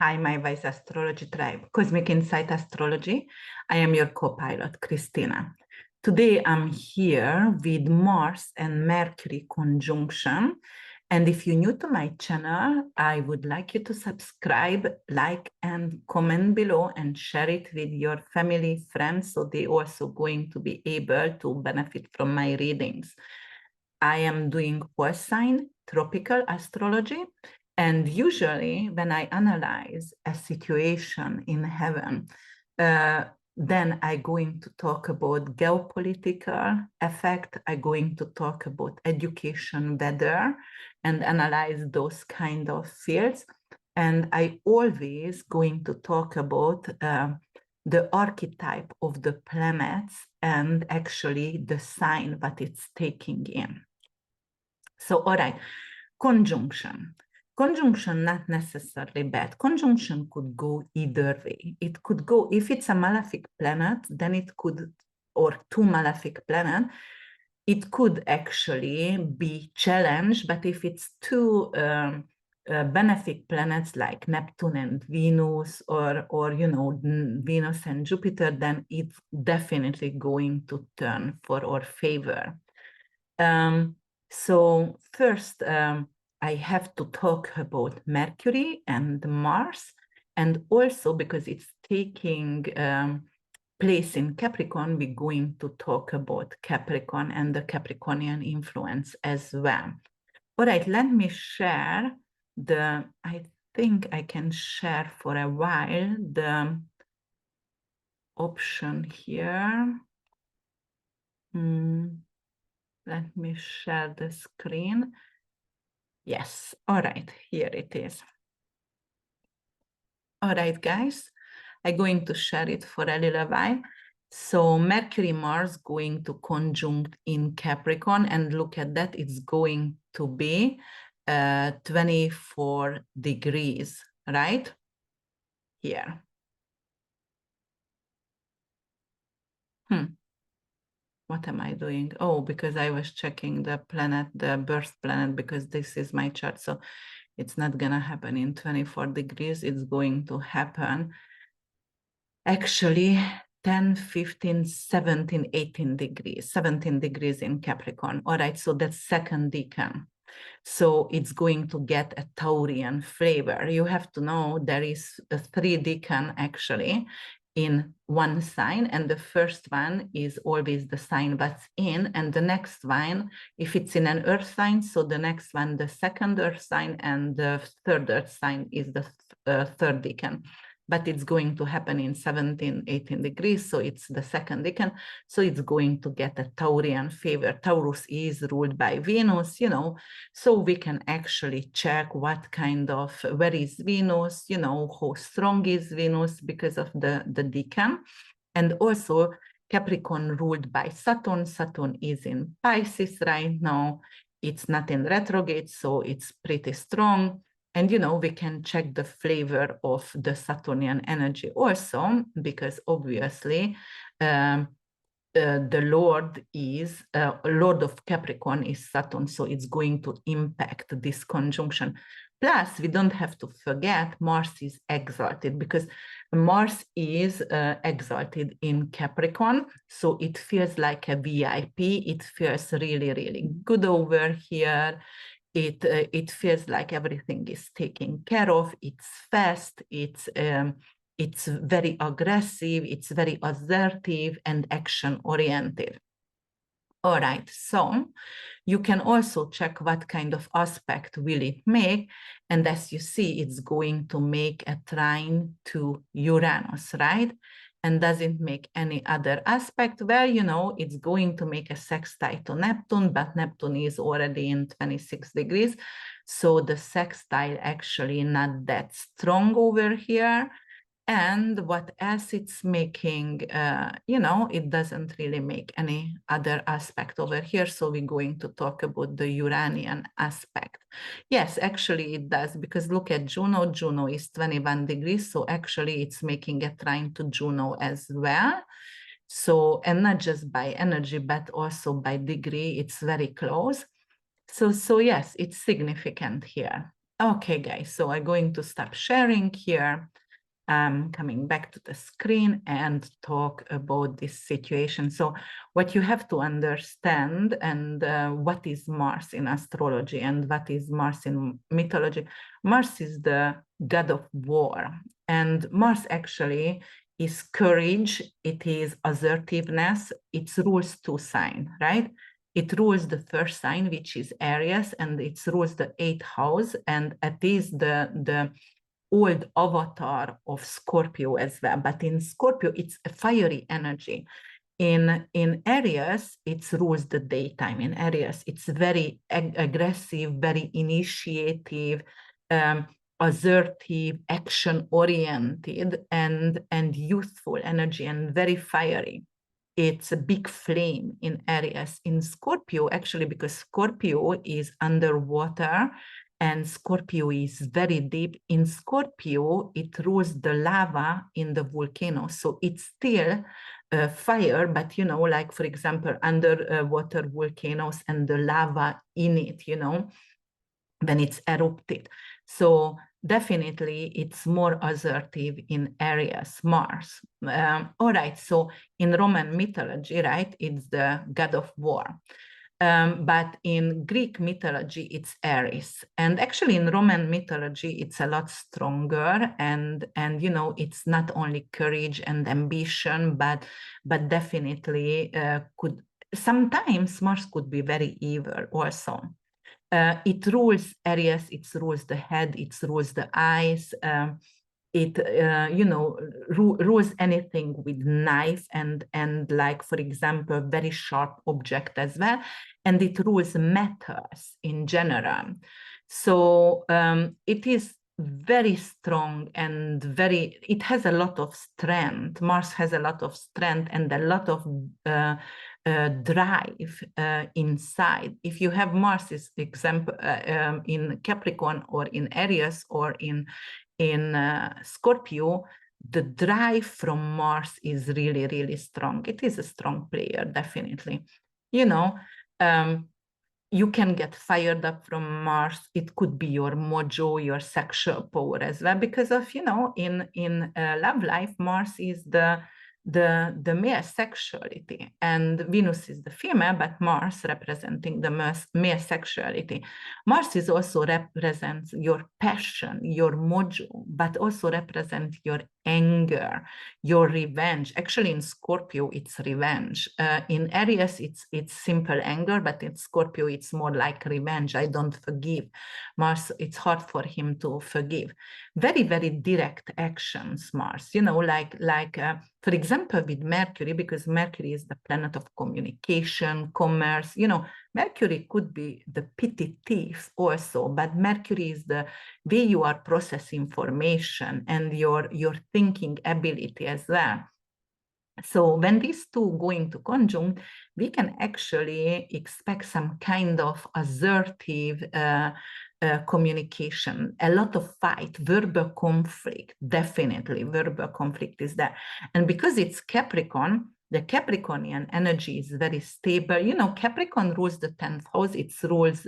Hi, my Wise Astrology Tribe, Cosmic Insight Astrology. I am your co-pilot, Krisztina. Today, I'm here with Mars and Mercury conjunction. And if you're new to my channel, I would like you to subscribe, like, and comment below and share it with your family, friends, so they also going to be able to benefit from my readings. I am doing whole sign tropical astrology. And usually when I analyze a situation in heaven, then I'm going to talk about geopolitical effect. I'm going to talk about education, weather, and analyze those kind of fields. And I always going to talk about the archetype of the planets and actually the sign that it's taking in. So, all right, conjunction. Conjunction not necessarily bad. Conjunction could go either way. It could go, if it's a malefic planet, then it could, or two malefic planets, it could actually be challenged, but if it's two benefic planets like Neptune and Venus, or you know, Venus and Jupiter, then it's definitely going to turn for our favor. So first, I have to talk about Mercury and Mars, and also because it's taking place in Capricorn, we're going to talk about Capricorn and the Capricornian influence as well. All right, let me share I think I can share for a while the option here. Let me share the screen. Yes, all right, here it is. All right, guys, I'm going to share it for a little while. So Mercury, Mars going to conjunct in Capricorn, and look at that, it's going to be 24 degrees, right? Here. What am I doing? Oh, because I was checking the planet, the birth planet, because this is my chart. So it's not going to happen in 24 degrees. It's going to happen actually 10, 15, 17, 18 degrees, 17 degrees in Capricorn. All right, so that's second decan. So it's going to get a Taurian flavor. You have to know there is a 3 decan actually in one sign, and the first one is always the sign that's in, and the next one, if it's in an earth sign, so the next one, the second earth sign, and the third earth sign is the third decan. But it's going to happen in 17, 18 degrees, so it's the second decan, so it's going to get a Taurian favor. Taurus is ruled by Venus, you know, so we can actually check what kind of, where is Venus, you know, how strong is Venus because of the decan. And also Capricorn ruled by Saturn. Saturn is in Pisces right now. It's not in retrograde, so it's pretty strong. And, you know, we can check the flavor of the Saturnian energy also, because obviously the Lord is, Lord of Capricorn is Saturn, so it's going to impact this conjunction. Plus, we don't have to forget Mars is exalted, because Mars is exalted in Capricorn, so it feels like a VIP. It feels really, really good over here. It feels like everything is taken care of. It's fast. It's very aggressive. It's very assertive and action oriented. All right, so you can also check what kind of aspect will it make. And as you see, it's going to make a trine to Uranus, right? And doesn't make any other aspect. Well, you know, it's going to make a sextile to Neptune, but Neptune is already in 26 degrees. So the sextile actually not that strong over here. And what else it's making, you know, it doesn't really make any other aspect over here. So we're going to talk about the Uranian aspect. Yes, actually it does, because look at Juno. Juno is 21 degrees. So actually it's making a trine to Juno as well. So, and not just by energy, but also by degree, it's very close. So yes, it's significant here. Okay, guys, so I'm going to stop sharing here. I'm coming back to the screen and talk about this situation. So what you have to understand, and what is Mars in astrology and what is Mars in mythology. Mars is the god of war, and Mars actually is courage, it is assertiveness, it rules two signs, right? It rules the first sign, which is Aries, and it rules the 8th house, and it is the old avatar of Scorpio as well. But in Scorpio, it's a fiery energy. In Aries, it rules the daytime. In Aries, it's very aggressive, very initiative, assertive, action-oriented, and youthful energy, and very fiery. It's a big flame in Aries. In Scorpio, actually, because Scorpio is underwater and Scorpio is very deep. In Scorpio, it rules the lava in the volcano. So it's still fire, but, you know, like, for example, underwater volcanoes and the lava in it, you know, when it's erupted. So definitely it's more assertive in Aries, Mars. All right, so in Roman mythology, right, it's the god of war. But in Greek mythology, it's Aries. And actually in Roman mythology, it's a lot stronger. And you know, it's not only courage and ambition, but definitely sometimes Mars could be very evil also. It rules Aries, it rules the head, it rules the eyes. It you know, rules anything with knife and like, for example, very sharp object as well, and it rules metals in general. So it is very strong and it has a lot of strength. Mars has a lot of strength and a lot of drive inside. If you have Mars, is example in Capricorn or in Aries or in Scorpio, the drive from Mars is really, really strong. It is a strong player, definitely. You know, you can get fired up from Mars. It could be your mojo, your sexual power as well, because of, you know, in love life, Mars is the male sexuality, and Venus is the female, but Mars representing the male sexuality. Mars is also represents your passion, your mojo, but also represents your anger, your revenge. Actually, in Scorpio, it's revenge. In Aries, it's simple anger, but in Scorpio, it's more like revenge. I don't forgive. Mars, it's hard for him to forgive. Very, very direct actions, Mars. You know, like for example, with Mercury, because Mercury is the planet of communication, commerce. You know, Mercury could be the petty thief also, but Mercury is the way you are processing information and your thinking ability as well. So when these two go into conjunct, we can actually expect some kind of assertive communication, a lot of fight, verbal conflict, definitely verbal conflict is there. And because it's Capricorn, the Capricornian energy is very stable. You know, Capricorn rules the 10th house. It rules,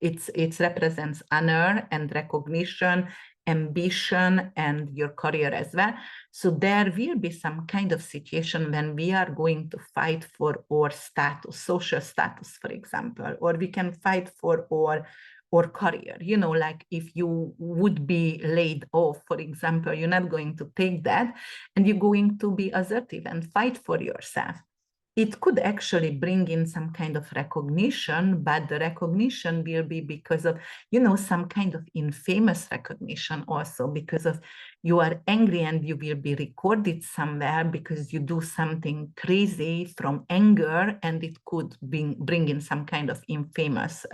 it represents honor and recognition, ambition, and your career as well. So there will be some kind of situation when we are going to fight for our status, social status, for example, or we can fight for our career. You know, like if you would be laid off, for example, you're not going to take that, and you're going to be assertive and fight for yourself. It could actually bring in some kind of recognition, but the recognition will be because of, you know, some kind of infamous recognition also, because of you are angry and you will be recorded somewhere because you do something crazy from anger, and it could bring in some kind of infamous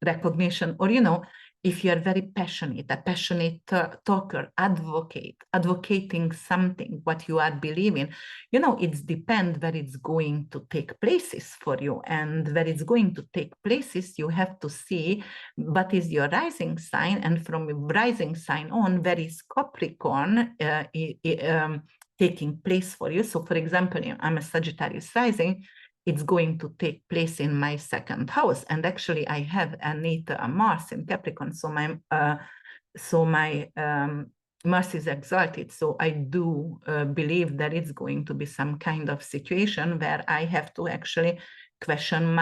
recognition. Or, you know, if you are very passionate, a passionate talker, advocating something, what you are believing, you know, it's depend where it's going to take places for you. And where it's going to take places, you have to see what is your rising sign. And from your rising sign on, where is Capricorn taking place for you. So for example, I'm a Sagittarius rising. it's going to take place in my second house. And actually, I have a natal Mars in Capricorn, so my Mars is exalted. So I do believe that it's going to be some kind of situation where I have to actually question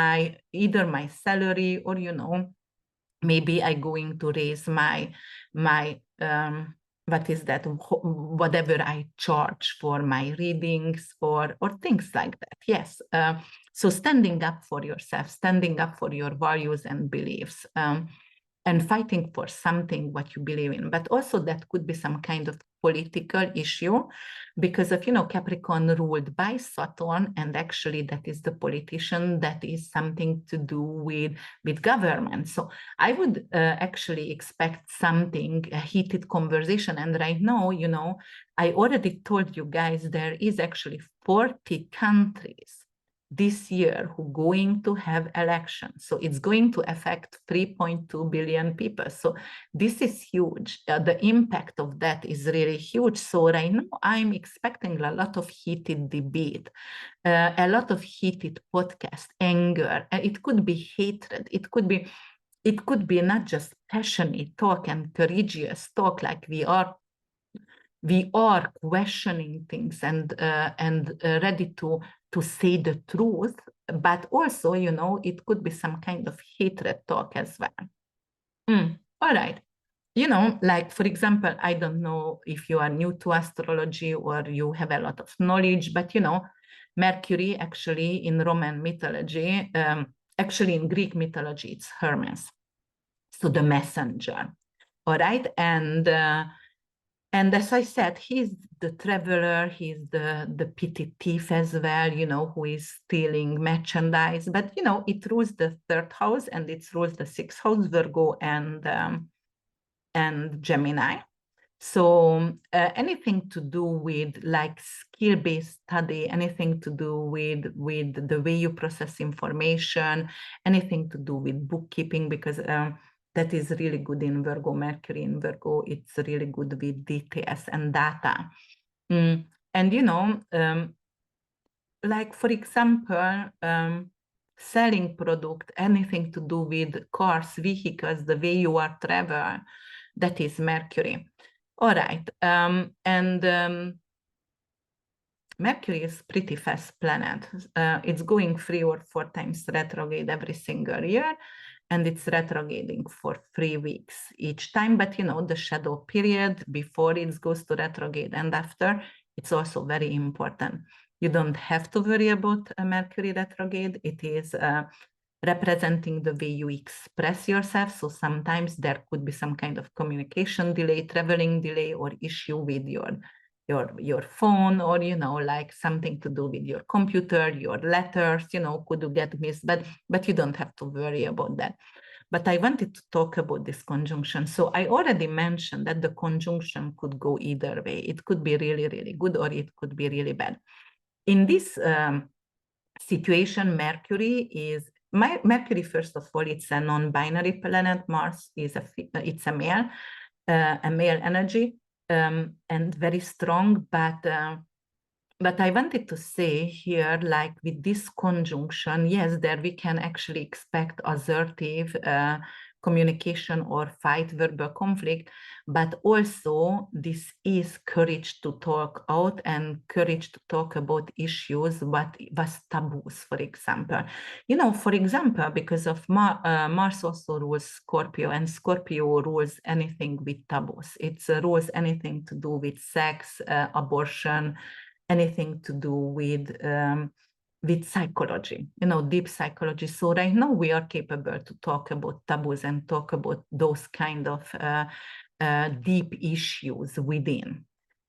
either my salary, or maybe I'm going to raise my what is that, whatever I charge for my readings, or things like that. Yes. So standing up for yourself, standing up for your values and beliefs, and fighting for something what you believe in. But also that could be some kind of political issue, because of, Capricorn ruled by Saturn, and actually that is the politician, that is something to do with government. So I would actually expect something, a heated conversation. And right now, I already told you guys, there is actually 40 countries this year who going to have elections. So it's going to affect 3.2 billion people. So this is huge. The impact of that is really huge. So right now I'm expecting a lot of heated debate, a lot of heated podcast, anger. It could be hatred. It could be not just passionate talk and courageous talk, like we are questioning things and ready to say the truth, but also, it could be some kind of hatred talk as well. All right. Like, for example, I don't know if you are new to astrology or you have a lot of knowledge, but, Mercury actually in Roman mythology, actually in Greek mythology, it's Hermes. So the messenger. All right. And as I said, he's the traveler, he's the petty thief as well, who is stealing merchandise. But, it rules the third house, and it rules the sixth house, Virgo and Gemini. So anything to do with like skill-based study, anything to do with the way you process information, anything to do with bookkeeping, because that is really good in Virgo. Mercury in Virgo, it's really good with details and data. And, like, for example, selling product, anything to do with cars, vehicles, the way you are travel, that is Mercury. All right. Mercury is pretty fast planet. It's going 3 or 4 times retrograde every single year, and it's retrograding for 3 weeks each time. But, the shadow period before it goes to retrograde and after, it's also very important. You don't have to worry about a Mercury retrograde. It is representing the way you express yourself. So sometimes there could be some kind of communication delay, traveling delay, or issue with your phone, or, like something to do with your computer, your letters, could get missed, but you don't have to worry about that. But I wanted to talk about this conjunction. So I already mentioned that the conjunction could go either way. It could be really, really good, or it could be really bad. In this situation, Mercury, first of all, it's a non-binary planet. Mars is it's a male energy, and very strong. But I wanted to say here, like with this conjunction, yes, there we can actually expect assertive communication or fight, verbal conflict, but also this is courage to talk out and courage to talk about issues what was taboos, for example. For example, because of Mars also rules Scorpio, and Scorpio rules anything with taboos. It rules anything to do with sex, abortion, anything to do with psychology, deep psychology. So right now we are capable to talk about taboos and talk about those kind of deep issues within.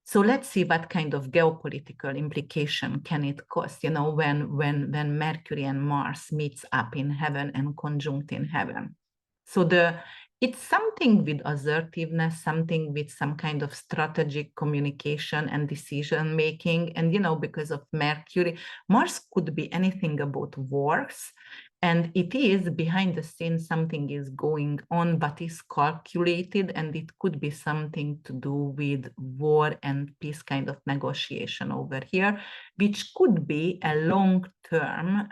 So let's see what kind of geopolitical implication can it cause, when Mercury and Mars meets up in heaven and conjunct in heaven. So it's something with assertiveness, something with some kind of strategic communication and decision making. And, because of Mercury, Mars could be anything about wars. And it is behind the scenes, something is going on, but is calculated, and it could be something to do with war and peace kind of negotiation over here, which could be a long-term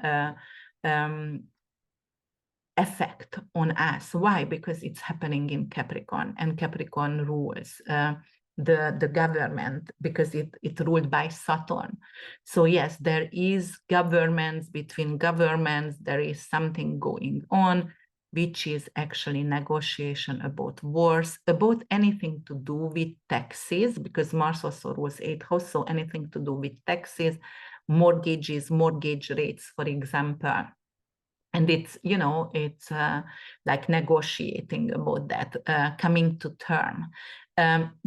effect on us. Why? Because it's happening in Capricorn, and Capricorn rules the government, because it ruled by Saturn. So yes, there is governments, between governments, there is something going on, which is actually negotiation about wars, about anything to do with taxes, because Mars also rules 8th house, so anything to do with taxes, mortgages, mortgage rates, for example. And it's, you know, it's like negotiating about that, coming to term.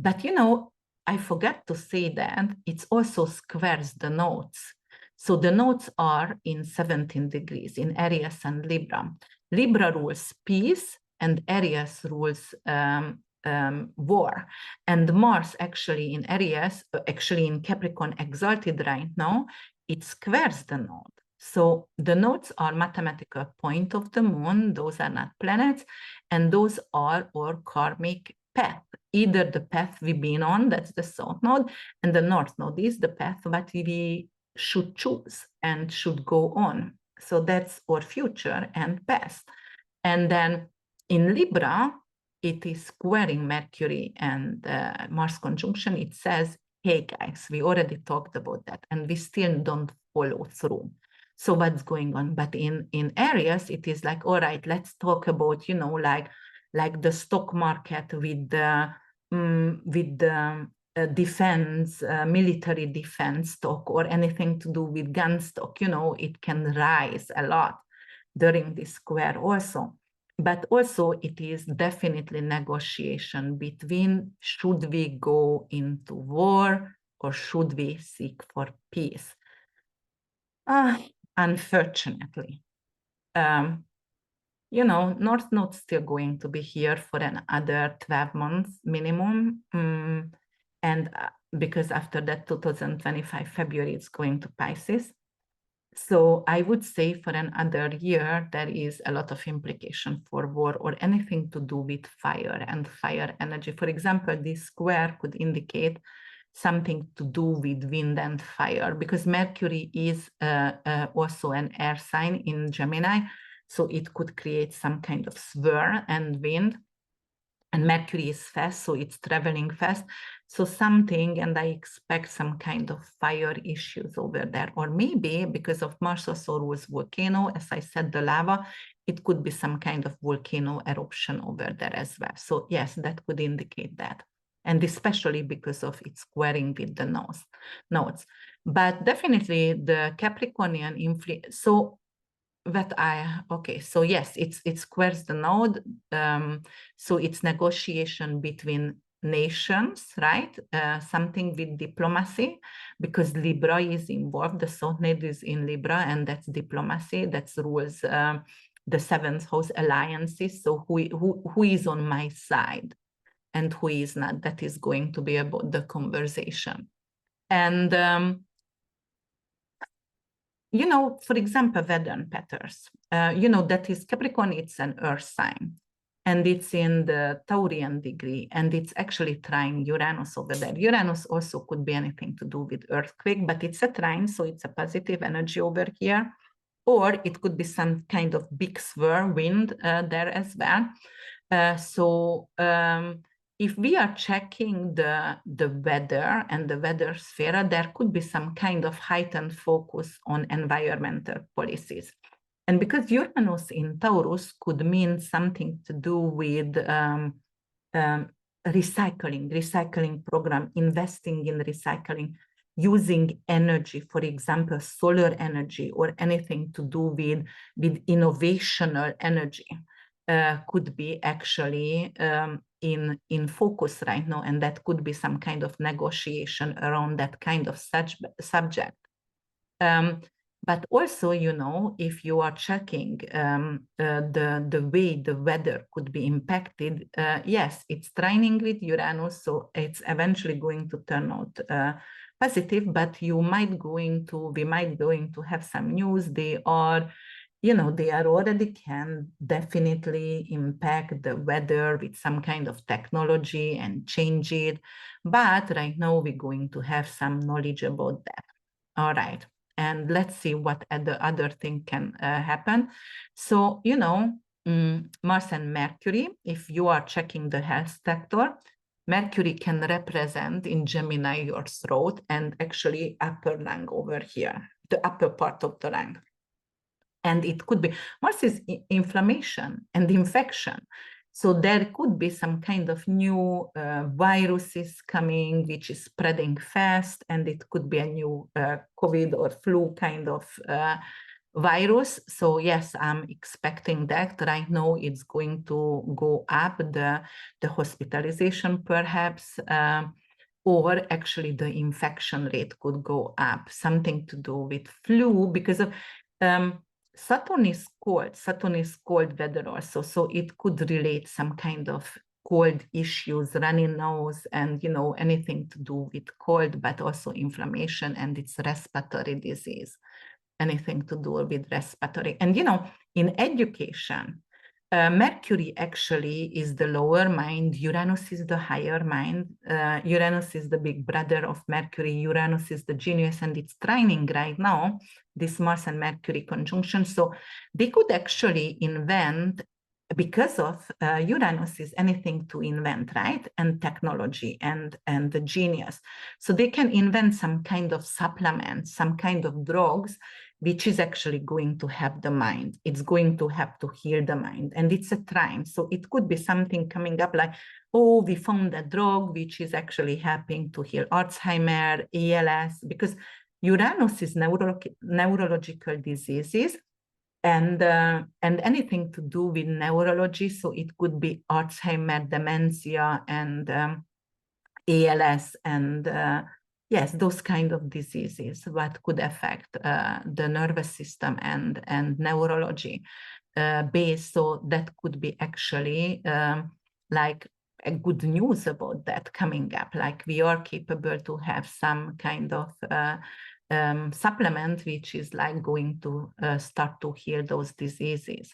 But, you know, I forgot to say that it's also squares the nodes. So the nodes are in 17 degrees in Aries and Libra. Libra rules peace and Aries rules war. And Mars actually in Aries, actually in Capricorn exalted right now, it squares the node. So the nodes are mathematical point of the moon, those are not planets, and those are our karmic path. Either the path we've been on, that's the south node, and the north node is the path that we should choose and should go on. So that's our future and past. And then in Libra, it is squaring Mercury and Mars conjunction. It says, hey guys, we already talked about that, and we still don't follow through. So what's going on? But in Aries, it is like, all right, let's talk about, you know, like the stock market with the defense, military defense stock, or anything to do with gun stock. You know, it can rise a lot during this square also. But also it is definitely negotiation between should we go into war or should we seek for peace. Unfortunately, you know, North Node's still going to be here for another 12 months minimum. And because after that, 2025 February, it's going to Pisces. So I would say for another year, there is a lot of implication for war or anything to do with fire and fire energy. For example, this square could indicate something to do with wind and fire, because Mercury is also an air sign in Gemini. So it could create some kind of swirl and wind. And Mercury is fast, so it's traveling fast. So something, and I expect some kind of fire issues over there. Or maybe because of Mars also rules volcano, as I said, the lava, it could be some kind of volcano eruption over there as well. So yes, that could indicate that. And especially because of its squaring with the nodes. But definitely the Capricornian influence. So okay, so yes, it squares the node. So it's negotiation between nations, right? Something with diplomacy, because Libra is involved. The South Node is in Libra, and that's diplomacy. That rules the seventh house alliances. So who is on my side and who is not? That is going to be about the conversation. And you know, for example, weather patterns, you know, that is Capricorn, it's an earth sign, and it's in the Taurian degree, and it's actually trine Uranus over there. Uranus also could be anything to do with earthquake, but it's a trine, so it's a positive energy over here. Or it could be some kind of big swirl wind there as well. If we are checking the weather and the weather sphere, there could be some kind of heightened focus on environmental policies. And because Uranus in Taurus could mean something to do with recycling program, investing in recycling, using energy, for example, solar energy, or anything to do with innovational energy. Could be actually in focus right now, and that could be some kind of negotiation around that kind of subject. But also, you know, if you are checking the way the weather could be impacted, yes, it's trining with Uranus, so it's eventually going to turn out positive, but we might going to have some news. They are they are already can definitely impact the weather with some kind of technology and change it. But right now we're going to have some knowledge about that. All right. And let's see what the other thing can happen. So, Mars and Mercury, if you are checking the health sector, Mercury can represent in Gemini your throat and actually upper lung over here, the upper part of the lung. And it could be, Mars is inflammation and infection. So there could be some kind of new viruses coming, which is spreading fast, and it could be a new COVID or flu kind of virus. So yes, I'm expecting that. Right now it's going to go up, the hospitalization perhaps, or actually the infection rate could go up, something to do with flu because of Saturn is cold weather also, so it could relate some kind of cold issues, runny nose, and anything to do with cold, but also inflammation, and it's respiratory disease, anything to do with respiratory. And in education, Mercury actually is the lower mind, Uranus is the higher mind. Uranus is the big brother of Mercury, Uranus is the genius, and it's trining right now, this Mars and Mercury conjunction. So they could actually invent, because of Uranus is anything to invent, right? And technology and the genius. So they can invent some kind of supplements, some kind of drugs, which is actually going to help the mind. It's going to have to heal the mind. And it's a trine. So it could be something coming up like, oh, we found a drug which is actually helping to heal Alzheimer, ALS, because Uranus is neurological diseases and anything to do with neurology. So it could be Alzheimer, dementia, and ALS, and yes, those kind of diseases that could affect the nervous system and neurology base. So that could be actually like a good news about that coming up. Like we are capable to have some kind of supplement which is like going to start to heal those diseases.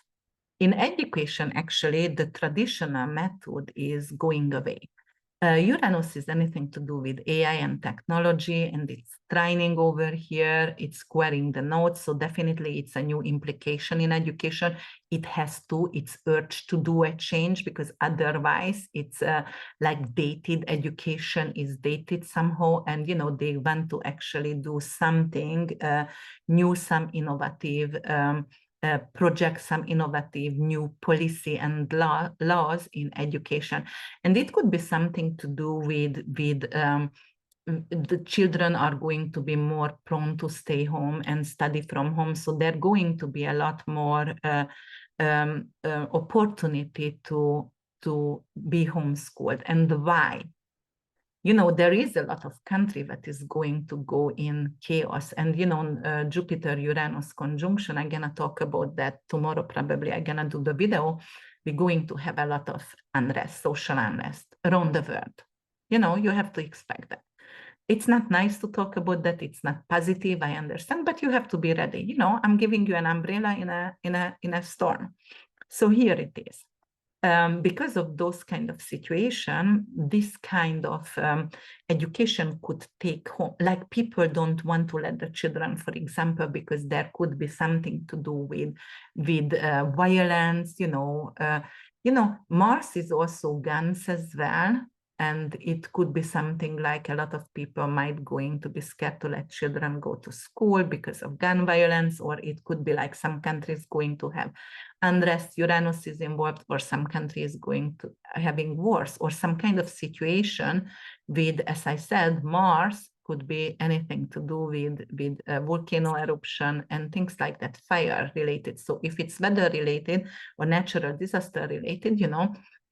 In education, actually, the traditional method is going away. Uranus is anything to do with AI and technology, and it's trining over here, it's squaring the nodes, so definitely it's a new implication in education. It's urged to do a change, because otherwise it's like dated, education is dated somehow, and they want to actually do something new, some innovative project, some innovative new policy and laws in education. And it could be something to do with the children are going to be more prone to stay home and study from home. So there's going to be a lot more opportunity to be homeschooled. And why? There is a lot of country that is going to go in chaos. And, Jupiter-Uranus conjunction, I'm going to talk about that tomorrow. Probably I'm going to do the video. We're going to have a lot of unrest, social unrest around the world. You have to expect that. It's not nice to talk about that. It's not positive, I understand, but you have to be ready. I'm giving you an umbrella in a storm. So here it is. Because of those kind of situation, this kind of education could take home. Like people don't want to let the children, for example, because there could be something to do with violence. Mars is also guns as well. And it could be something like a lot of people might going to be scared to let children go to school because of gun violence, or it could be like some countries going to have unrest, Uranus is involved, or some country is going to having wars, or some kind of situation with, as I said, Mars could be anything to do with volcano eruption and things like that, fire related. So if it's weather related or natural disaster related,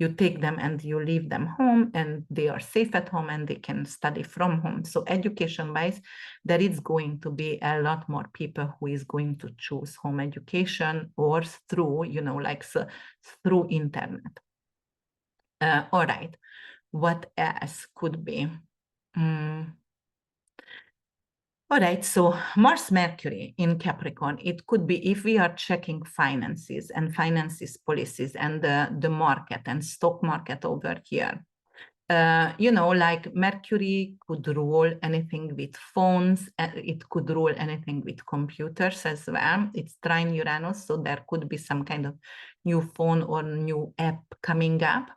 you take them and you leave them home, and they are safe at home and they can study from home. So education wise, there is going to be a lot more people who is going to choose home education, or through, through internet. All right, what else could be? All right, so Mars Mercury in Capricorn, it could be if we are checking finances and finances policies and the market and stock market over here. You know, like Mercury could rule anything with phones, it could rule anything with computers as well. It's trine Uranus, so there could be some kind of new phone or new app coming up.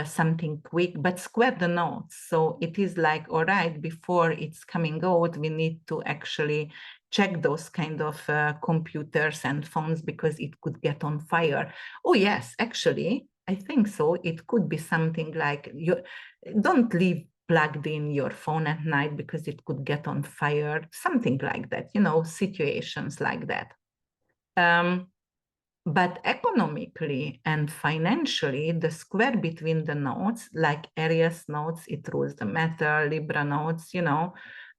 Something quick, but square the notes. So it is like, all right, before it's coming out, we need to actually check those kind of computers and phones because it could get on fire. Oh yes, actually, I think so. It could be something like you don't leave plugged in your phone at night because it could get on fire, something like that, you know, situations like that. But economically and financially, the square between the nodes, like Aries nodes, it rules the metal, Libra nodes, you know,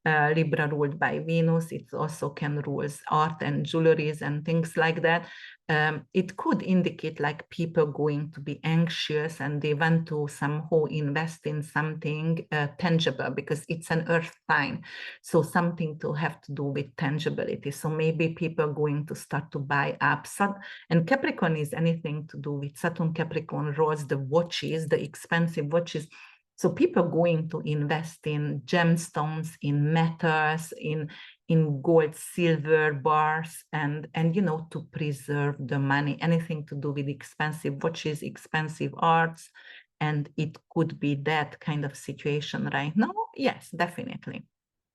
Libra ruled by Venus, it also can rule art and jewelries and things like that. It could indicate like people going to be anxious and they want to somehow invest in something tangible because it's an earth sign. So something to have to do with tangibility. So maybe people going to start to buy up. And Capricorn is anything to do with Saturn, Capricorn rules the watches, the expensive watches. So people going to invest in gemstones, in metals, in gold, silver bars, and you know, to preserve the money, anything to do with expensive watches, expensive arts. And it could be that kind of situation right now. Yes, definitely.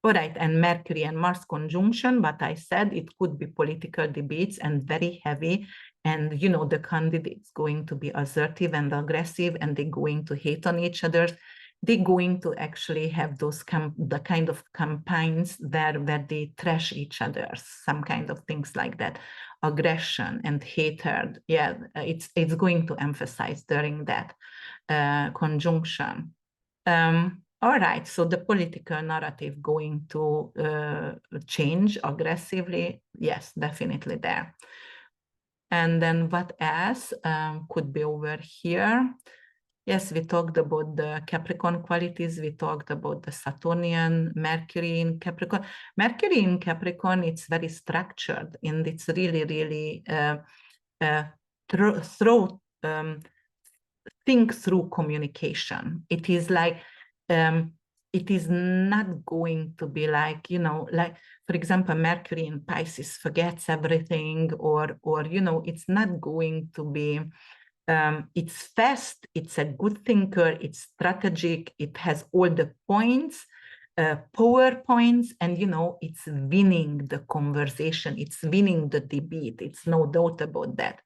All right, and Mercury and Mars conjunction, but I said it could be political debates and very heavy. And, you know, the candidates going to be assertive and aggressive and they're going to hate on each other. They're going to actually have those the kind of campaigns where they trash each other, some kind of things like that, aggression and hatred. Yeah, it's going to emphasize during that conjunction. All right, so the political narrative going to change aggressively? Yes, definitely there. And then what else could be over here? Yes, we talked about the Capricorn qualities. We talked about the Saturnian, Mercury in Capricorn. Mercury in Capricorn, it's very structured and it's really, really think through communication. It is like, it is not going to be like, you know, like, for example, Mercury in Pisces forgets everything, or you know, it's not going to be, it's fast, it's a good thinker, it's strategic, it has all the points, PowerPoints, and you know, it's winning the conversation, it's winning the debate, it's no doubt about that.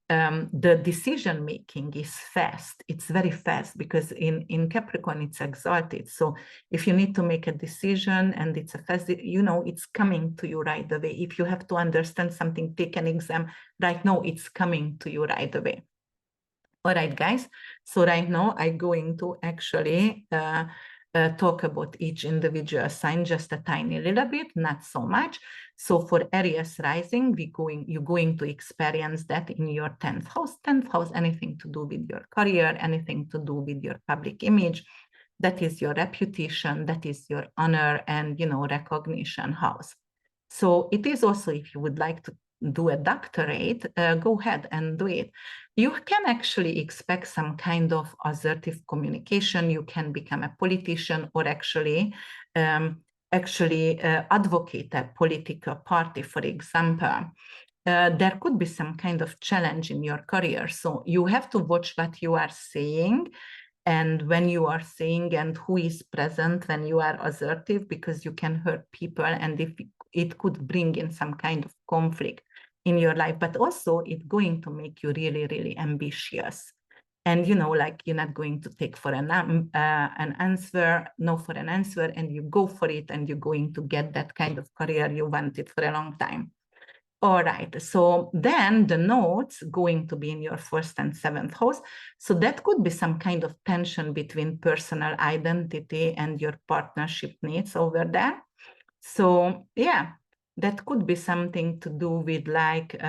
The decision making is fast. It's very fast because in Capricorn it's exalted. So if you need to make a decision and it's a fast, you know, it's coming to you right away. If you have to understand something, take an exam right now, it's coming to you right away. All right, guys. So right now I'm going to actually talk about each individual sign just a tiny little bit, not so much. So for Aries rising, you're going to experience that in your 10th house. 10th house, anything to do with your career, anything to do with your public image. That is your reputation, that is your honor and, you know, recognition house. So it is also, if you would like to do a doctorate, go ahead and do it. You can actually expect some kind of assertive communication. You can become a politician or actually advocate a political party, for example. There could be some kind of challenge in your career. So you have to watch what you are saying and when you are saying and who is present when you are assertive, because you can hurt people and if it could bring in some kind of conflict in your life, but also it's going to make you really, really ambitious. And, you know, like you're not going to take for an answer, no for an answer, and you go for it and you're going to get that kind of career you wanted for a long time. All right, so then the nodes going to be in your 1st and 7th house. So that could be some kind of tension between personal identity and your partnership needs over there. So yeah, that could be something to do with like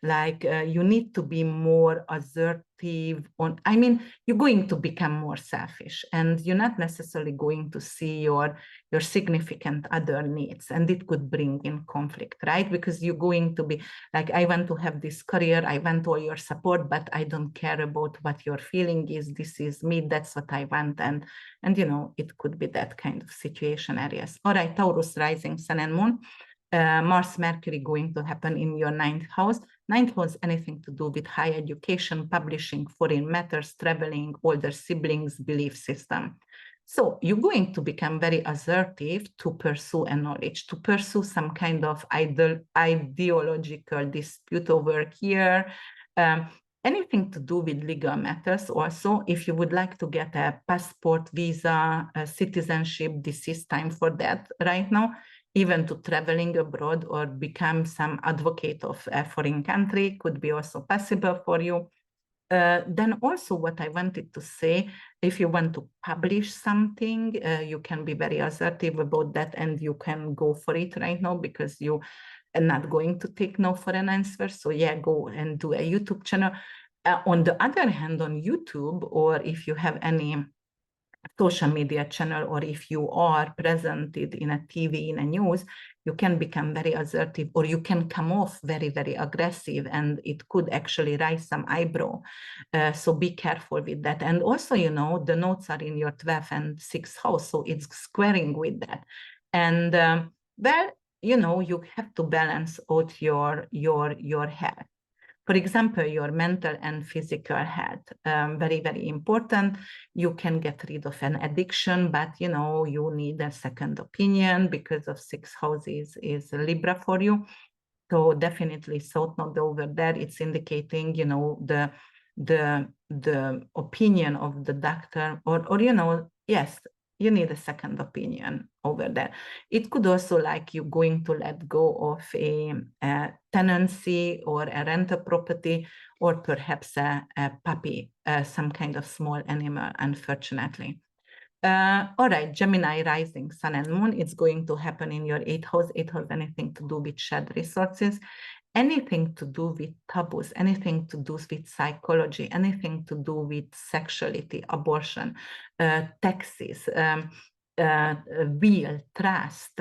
like you need to be more assertive on, I mean, you're going to become more selfish, and you're not necessarily going to see your significant other needs, and it could bring in conflict, right? Because you're going to be like, I want to have this career, I want all your support, but I don't care about what your feeling is. This is me, that's what I want. And you know, it could be that kind of situation areas. All right, Taurus rising, sun and moon. Mars, Mercury going to happen in your ninth house. Ninth house, anything to do with higher education, publishing, foreign matters, traveling, older siblings, belief system. So you're going to become very assertive to pursue a knowledge, to pursue some kind of ideological dispute over here. Anything to do with legal matters also. If you would like to get a passport, visa, citizenship, this is time for that right now. Even to traveling abroad or become some advocate of a foreign country could be also possible for you. Then also what I wanted to say, if you want to publish something, you can be very assertive about that, and you can go for it right now, because you are not going to take no for an answer. So yeah, go and do a YouTube channel. On the other hand, on YouTube, or if you have any social media channel, or if you are presented in a TV, in a news, you can become very assertive, or you can come off very, very aggressive, and it could actually raise some eyebrow. So be careful with that. And also, you know, the nodes are in your 12th and 6th house, so it's squaring with that. And well, you know, you have to balance out your health. For example, your mental and physical health, very, very important. You can get rid of an addiction, but you know, you need a second opinion, because of 6th house is Libra for you. So definitely south node over there, it's indicating, you know, the opinion of the doctor, or you know, yes, you need a second opinion over there. It could also like you going to let go of a tenancy or a rental property, or perhaps a puppy, some kind of small animal, unfortunately. All right, Gemini rising, sun and moon, it's going to happen in your 8th house. 8th house, anything to do with shared resources, anything to do with taboos, anything to do with psychology, anything to do with sexuality, abortion, taxes, will, trust.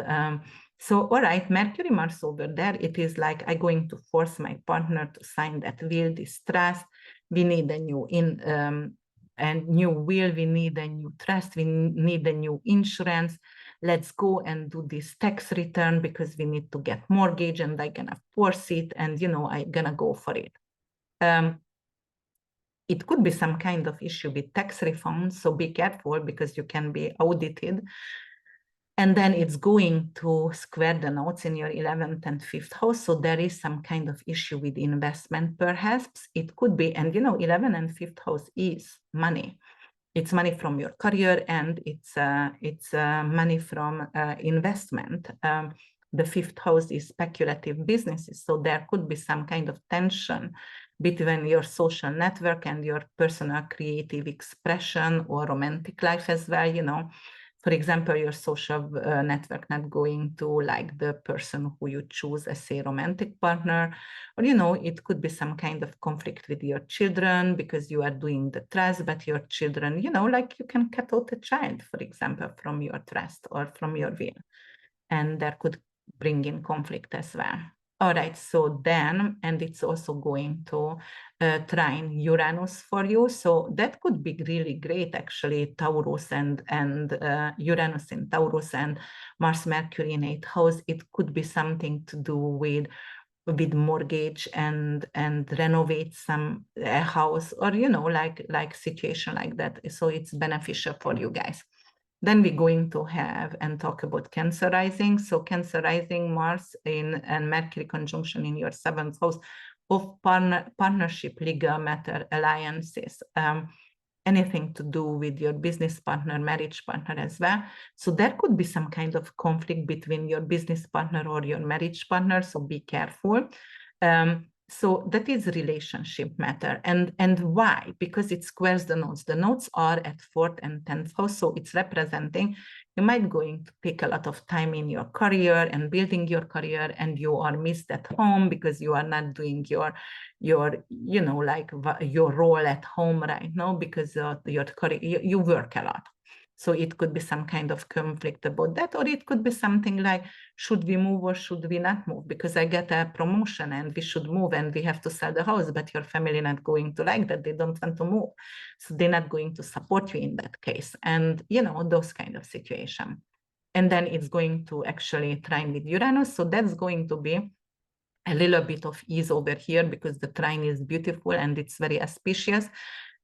So, all right, Mercury, Mars over there, it is like, I'm going to force my partner to sign that will, this trust. We need a new new will, we need a new trust, we need a new insurance. Let's go and do this tax return, because we need to get mortgage, and I'm gonna force it, and you know, I'm gonna go for it. It could be some kind of issue with tax reform, so be careful, because you can be audited. And then it's going to square the nodes in your 11th and 5th house. So there is some kind of issue with investment, perhaps. It could be, and you know, 11th and 5th house is money. It's money from your career, and it's money from investment. The 5th house is speculative businesses. So there could be some kind of tension between your social network and your personal creative expression, or romantic life as well, you know. For example, your social network not going to like the person who you choose as a romantic partner, or, you know, it could be some kind of conflict with your children, because you are doing the trust, but your children, you know, like you can cut out a child, for example, from your trust or from your will, and that could bring in conflict as well. All right, so then, and it's also going to trine Uranus for you. So that could be really great, actually, Taurus and Uranus in Taurus and Mars, Mercury in 8th house. It could be something to do with mortgage and renovate some house, or, you know, like situation like that. So it's beneficial for you guys. Then we're going to have and talk about Cancer rising. So Cancer rising, Mars and Mercury conjunction in your 7th house of partnership, legal matter, alliances, anything to do with your business partner, marriage partner as well. So there could be some kind of conflict between your business partner or your marriage partner, so be careful. So that is relationship matter. And why? Because it squares the nodes. The nodes are at 4th and 10th house. So it's representing, you might going to take a lot of time in your career and building your career, and you are missed at home because you are not doing your you know, like your role at home right now, because your career, you work a lot. So it could be some kind of conflict about that, or it could be something like, should we move or should we not move? Because I get a promotion and we should move and we have to sell the house, but your family not going to like that. They don't want to move. So they're not going to support you in that case. And, you know, those kind of situation. And then it's going to actually trine with Uranus. So that's going to be a little bit of ease over here because the trine is beautiful and it's very auspicious.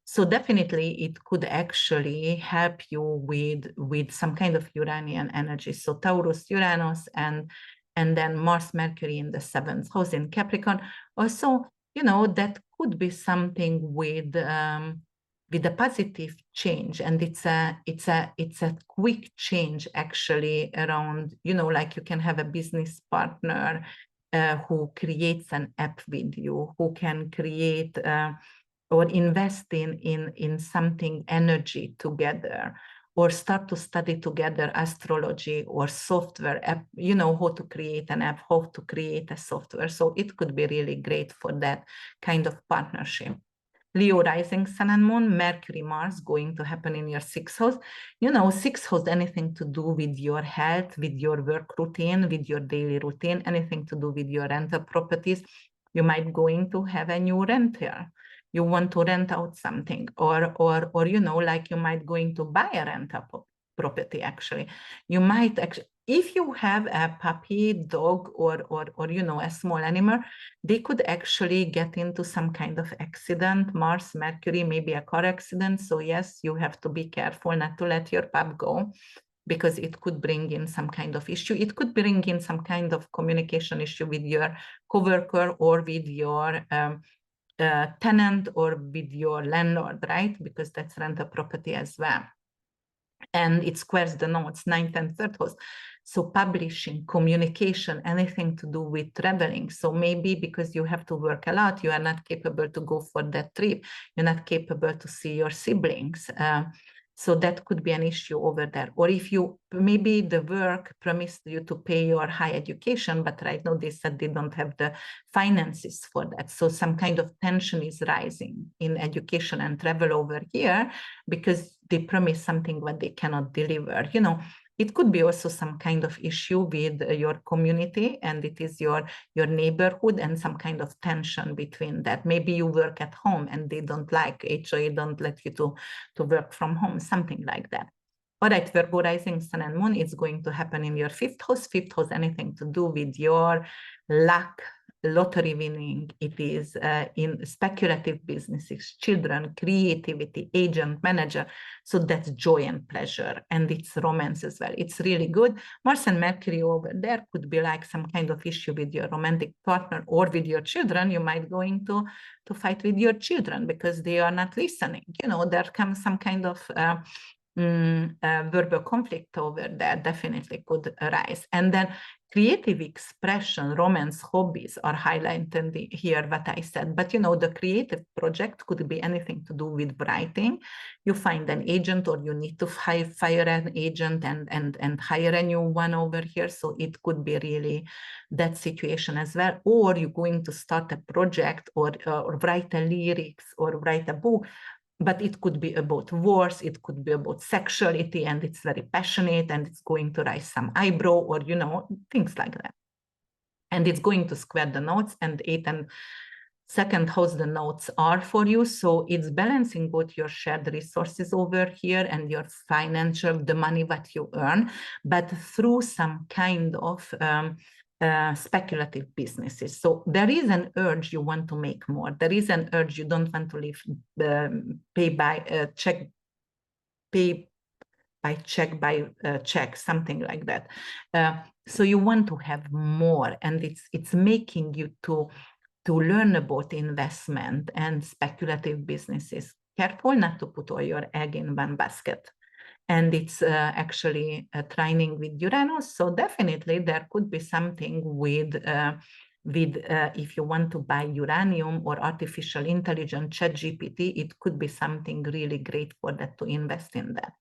So definitely it could actually help you with some kind of Uranian energy. So Taurus, Uranus, and then Mars, Mercury in the 7th house in Capricorn. Also, you know, that could be something with a positive change, and it's a quick change actually around, you know, like you can have a business partner who creates an app with you, who can create or invest in something energy together, or start to study together astrology or software app, you know, how to create an app, how to create a software. So it could be really great for that kind of partnership. Leo rising, sun and moon, Mercury, Mars going to happen in your 6th house. You know, 6th house, anything to do with your health, with your work routine, with your daily routine, anything to do with your rental properties. You might going to have a new rental. You want to rent out something, or you know, like you might going to buy a rental property. Actually, you might actually, if you have a puppy, dog, or you know, a small animal, they could actually get into some kind of accident. Mars, Mercury, maybe a car accident. So yes, you have to be careful not to let your pup go, because it could bring in some kind of issue. It could bring in some kind of communication issue with your coworker or with your tenant or with your landlord, right? Because that's rental property as well. And it squares the nodes, 9th and 3rd house. So publishing, communication, anything to do with traveling. So maybe because you have to work a lot, you are not capable to go for that trip. You're not capable to see your siblings. So that could be an issue over there. Or if you, maybe the work promised you to pay your high education, but right now they said they don't have the finances for that. So some kind of tension is rising in education and travel over here, because they promise something what they cannot deliver. You know, it could be also some kind of issue with your community, and it is your neighborhood, and some kind of tension between that. Maybe you work at home and they don't like HOA, don't let you to work from home, something like that. All right, Virgo rising, sun and moon is going to happen in your 5th house. 5th house, anything to do with your luck, lottery winning. It is in speculative businesses, children, creativity, agent, manager. So that's joy and pleasure, and it's romance as well. It's really good. Mars and Mercury over there could be like some kind of issue with your romantic partner or with your children. You might going to fight with your children because they are not listening. You know, there comes some kind of verbal conflict over there, definitely could arise. And then creative expression, romance, hobbies are highlighted here, what I said. But you know, the creative project could be anything to do with writing. You find an agent, or you need to fire an agent and hire a new one over here. So it could be really that situation as well. Or you're going to start a project, or write a lyrics, or write a book. But it could be about wars, it could be about sexuality, and it's very passionate, and it's going to raise some eyebrow, or, you know, things like that. And it's going to square the nodes, and 8th and 2nd house, the nodes are for you. So it's balancing both your shared resources over here and your financial, the money that you earn, but through some kind of speculative businesses. So there is an urge you want to make more. There is an urge you don't want to live pay by check, something like that. So you want to have more, and it's making you to learn about investment and speculative businesses. Careful not to put all your egg in one basket. And it's actually trining with Uranus. So definitely there could be something with with if you want to buy uranium or artificial intelligence, ChatGPT, it could be something really great for that to invest in that.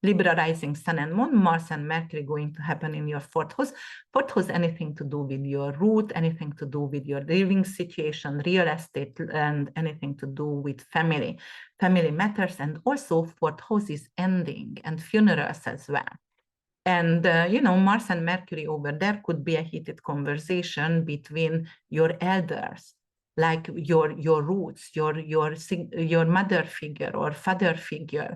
Libra rising, Sun and Moon, Mars and Mercury going to happen in your fourth house. Fourth house, anything to do with your root, anything to do with your living situation, real estate, and anything to do with family matters. And also fourth house is ending and funerals as well. And, Mars and Mercury over there could be a heated conversation between your elders, like your roots, your mother figure or father figure,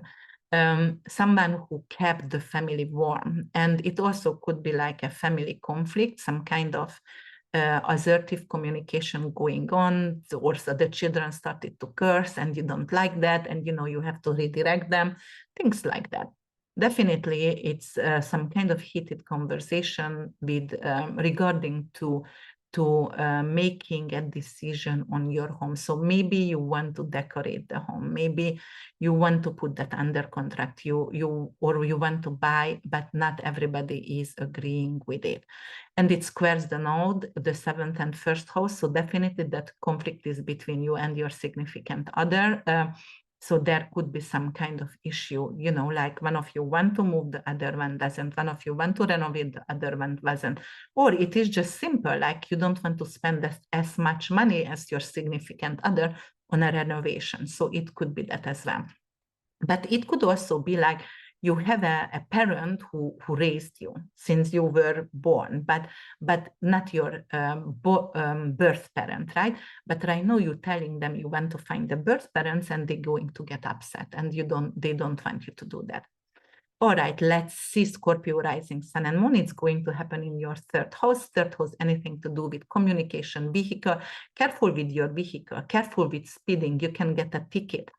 someone who kept the family warm. And it also could be like a family conflict, some kind of assertive communication going on, or so the children started to curse and you don't like that, and you have to redirect them, things like that. Definitely, it's some kind of heated conversation with regarding to making a decision on your home. So maybe you want to decorate the home, maybe you want to put that under contract, or you want to buy, but not everybody is agreeing with it. And it squares the node, the 7th and 1st house. So definitely that conflict is between you and your significant other. So there could be some kind of issue, like one of you want to move, the other one doesn't. One of you want to renovate, the other one doesn't. Or it is just simple, like you don't want to spend as much money as your significant other on a renovation. So it could be that as well. But it could also be like you have a parent who raised you since you were born, but not your birth parent, right? But right now you're telling them you want to find the birth parents, and they're going to get upset, and they don't want you to do that. All right, let's see Scorpio rising, Sun and Moon. It's going to happen in your 3rd house. 3rd house, anything to do with communication, vehicle. Careful with your vehicle, careful with speeding. You can get a ticket.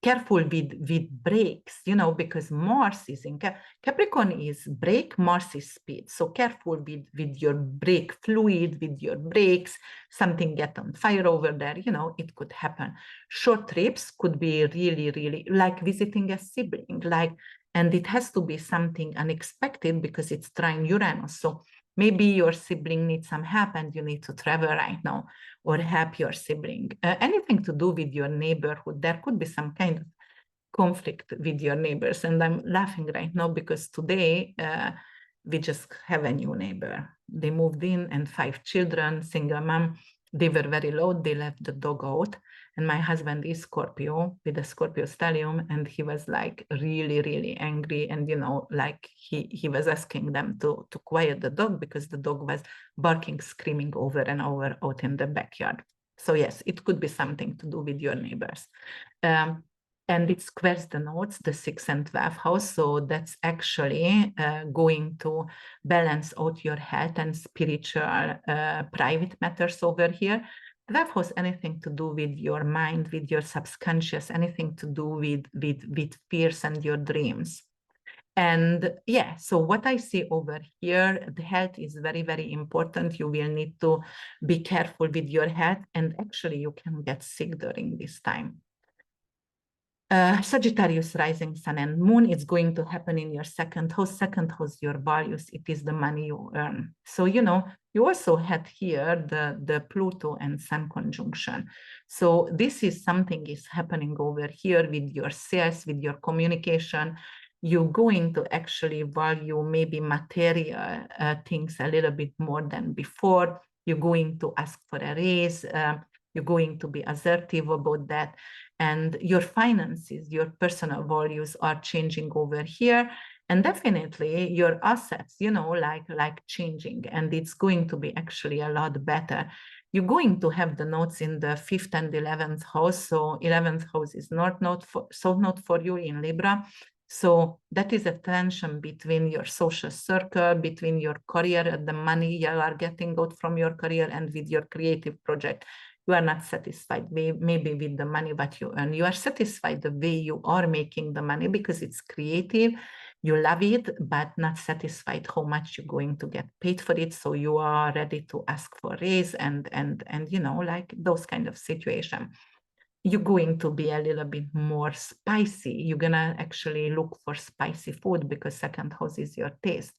Careful with brakes, because Mars is in Capricorn is brake, Mars is speed. So careful with your brake fluid, with your brakes, something get on fire over there, it could happen. Short trips could be really, really like visiting a sibling, and it has to be something unexpected because it's trine Uranus. So maybe your sibling needs some help and you need to travel right now, or help your sibling. Anything to do with your neighborhood, there could be some kind of conflict with your neighbors. And I'm laughing right now because today we just have a new neighbor. They moved in and 5 children, single mom. They were very loud. They left the dog out. And my husband is Scorpio with a Scorpio stellium. And he was like really, really angry. And, like he was asking them to quiet the dog because the dog was barking, screaming over and over out in the backyard. So yes, it could be something to do with your neighbors. And it squares the nodes, the 6th and 12th house. So that's actually going to balance out your health and spiritual private matters over here. 12th house, anything to do with your mind, with your subconscious, anything to do with fears and your dreams. And yeah, so what I see over here, the health is very, very important. You will need to be careful with your health, and actually you can get sick during this time. Sagittarius rising, Sun and Moon, it's going to happen in your 2nd house. 2nd house, your values, it is the money you earn. So, you also had here the Pluto and Sun conjunction. So this is something is happening over here with your sales, with your communication. You're going to actually value maybe material things a little bit more than before. You're going to ask for a raise. You're going to be assertive about that. And your finances, your personal values are changing over here. And definitely your assets, like changing. And it's going to be actually a lot better. You're going to have the nodes in the 5th and 11th house. So 11th house is north node, south node for you in Libra. So that is a tension between your social circle, between your career, the money you are getting out from your career, and with your creative project. You are not satisfied maybe with the money that you earn. You are satisfied the way you are making the money because it's creative. You love it, but not satisfied how much you're going to get paid for it. So you are ready to ask for a raise and like those kind of situation. You're going to be a little bit more spicy. You're gonna actually look for spicy food because 2nd house is your taste.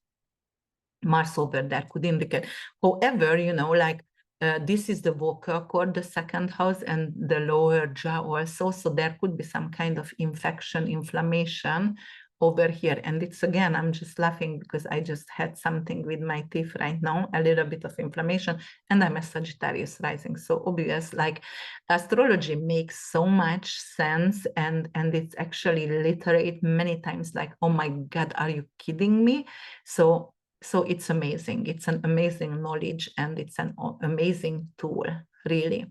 Mars over there could indicate. However, like This is the vocal cord, the second house, and the lower jaw also. So there could be some kind of infection, inflammation over here. And it's again, I'm just laughing because I just had something with my teeth right now, a little bit of inflammation, and I'm a Sagittarius rising. So obvious, like astrology makes so much sense, and it's actually literate many times like, oh my God, are you kidding me? So it's amazing. It's an amazing knowledge, and it's an amazing tool, really.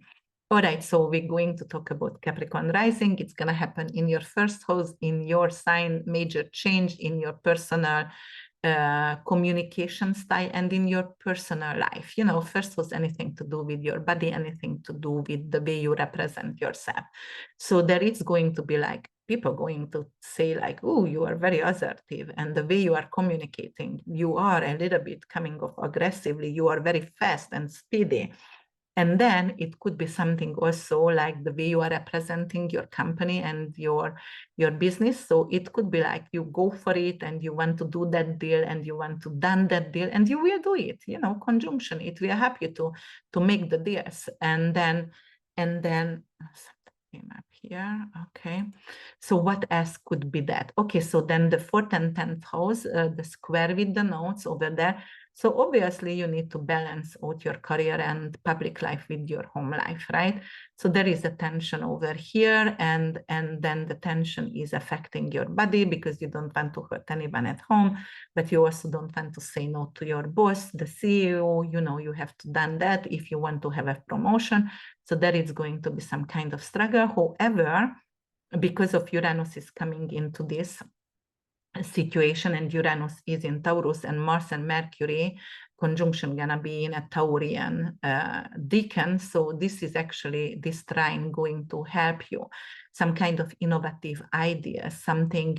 All right, so we're going to talk about Capricorn rising. It's going to happen in your first house, in your sign, major change in your personal communication style and in your personal life. You know, first was anything to do with your body, anything to do with the way you represent yourself. So there is going to be like people going to say like, oh, you are very assertive, and the way you are communicating, you are a little bit coming off aggressively, you are very fast and speedy. And then it could be something also like the way you are representing your company and your business. So it could be like you go for it and you want to do that deal and you want to done that deal and you will do it, you know, conjunction. It will help you to make the deals. And then something came up here. Okay. So what else could be that? Okay. So then the 4th and 10th house, the square with the nodes over there. So obviously you need to balance out your career and public life with your home life, right? So there is a tension over here, and then the tension is affecting your body because you don't want to hurt anyone at home, but you also don't want to say no to your boss, the CEO, you know, you have to do that if you want to have a promotion. So there is going to be some kind of struggle. However, because of Uranus is coming into this situation, and Uranus is in Taurus, and Mars and Mercury conjunction gonna be in a Taurian decan. So this is actually this trine going to help you, some kind of innovative idea, something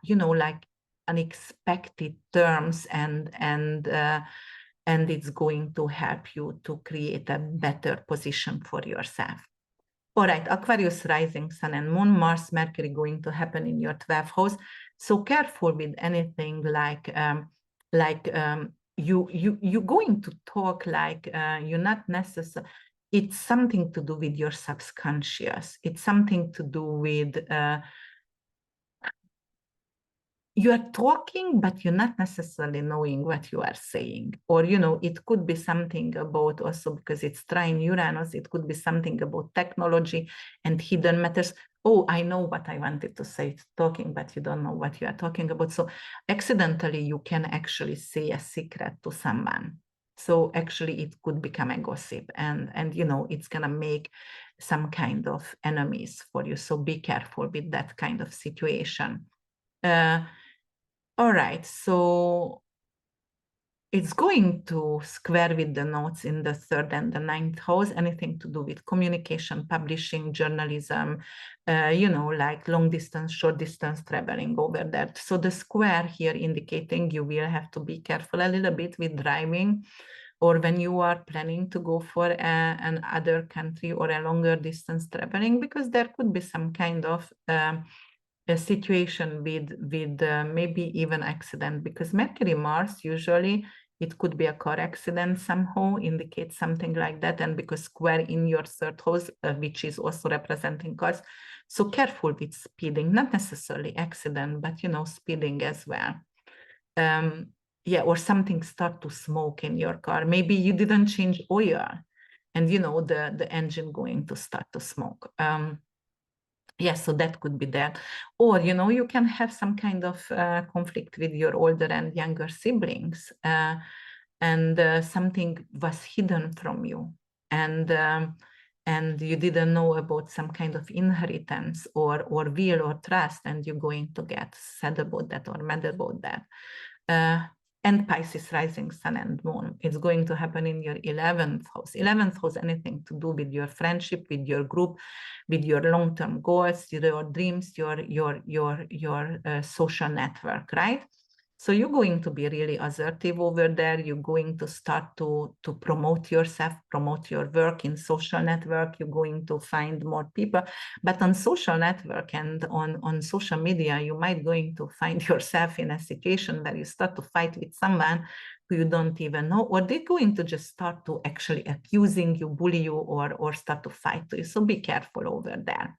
you know, like unexpected terms, and it's going to help you to create a better position for yourself. All right, Aquarius rising, Sun and Moon, Mars, Mercury going to happen in your 12th house. So careful with anything like you're going to talk like you're not necessarily. It's something to do with your subconscious. It's something to do with you are talking, but you're not necessarily knowing what you are saying. Or, you know, it could be something about also, because it's trine Uranus, it could be something about technology and hidden matters. Oh, I know what I wanted to say, talking, but you don't know what you are talking about. So accidentally, you can actually say a secret to someone. So actually, it could become a gossip, and you know, it's gonna make some kind of enemies for you. So be careful with that kind of situation. All right, so it's going to square with the nodes in the 3rd and the 9th house, anything to do with communication, publishing, journalism, you know, like long distance, short distance traveling over there. So the square here indicating you will have to be careful a little bit with driving, or when you are planning to go for an other country or a longer distance traveling, because there could be some kind of a situation with maybe even accident, because Mercury Mars usually it could be a car accident somehow, indicates something like that, and because square in your 3rd house, which is also representing cars, so careful with speeding, not necessarily accident, but you know, speeding as well. Yeah, or something start to smoke in your car. Maybe you didn't change oil, and you know the engine going to start to smoke. Yes, so that could be that. Or, you know, you can have some kind of conflict with your older and younger siblings, and something was hidden from you, and you didn't know about some kind of inheritance or will or trust, and you're going to get sad about that or mad about that. And Pisces rising, Sun and Moon. It's going to happen in your 11th house. 11th house, anything to do with your friendship, with your group, with your long-term goals, your dreams, your social network, right? So you're going to be really assertive over there. You're going to start to promote yourself, promote your work in social network. You're going to find more people. But on social network and on social media, you might going to find yourself in a situation where you start to fight with someone who you don't even know, or they're going to just start to actually accusing you, bully you, or start to fight to you. So be careful over there.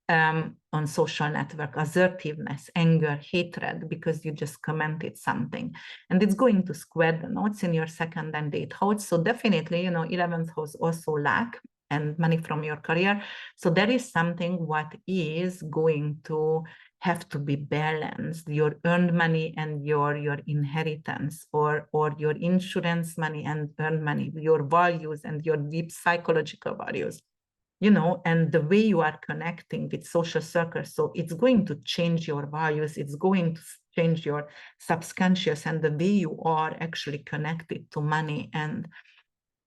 On social network, assertiveness, anger, hatred, because you just commented something. And it's going to square the notes in your second and eighth house. So definitely, 11th house also lack and money from your career. So there is something what is going to have to be balanced, your earned money and your inheritance, or your insurance money and earned money, your values and your deep psychological values. And the way you are connecting with social circles. So it's going to change your values. It's going to change your subconscious and the way you are actually connected to money.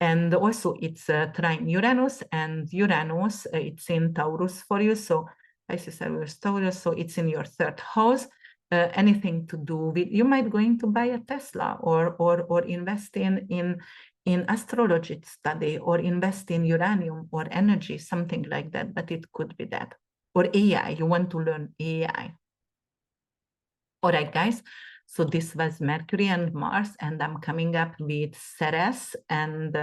And also it's trine Uranus, and Uranus, it's in Taurus for you. So Pisces, Taurus, so it's in your third house. Anything to do with, you might going to buy a Tesla or invest in astrology study, or invest in uranium or energy, something like that, but it could be that. Or AI, you want to learn AI. All right, guys. So this was Mercury and Mars, and I'm coming up with Ceres, and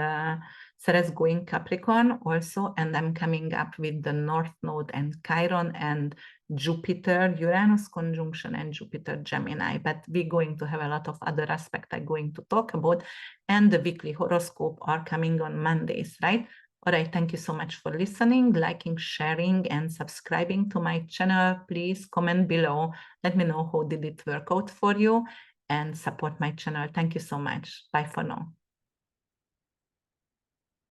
Ceres going Capricorn also, and I'm coming up with the North Node and Chiron and Jupiter, Uranus conjunction, and Jupiter Gemini. But we're going to have a lot of other aspects I'm going to talk about, and the weekly horoscope are coming on Mondays, right? All right, thank you so much for listening, liking, sharing, and subscribing to my channel. Please comment below. Let me know how did it work out for you, and support my channel. Thank you so much. Bye for now.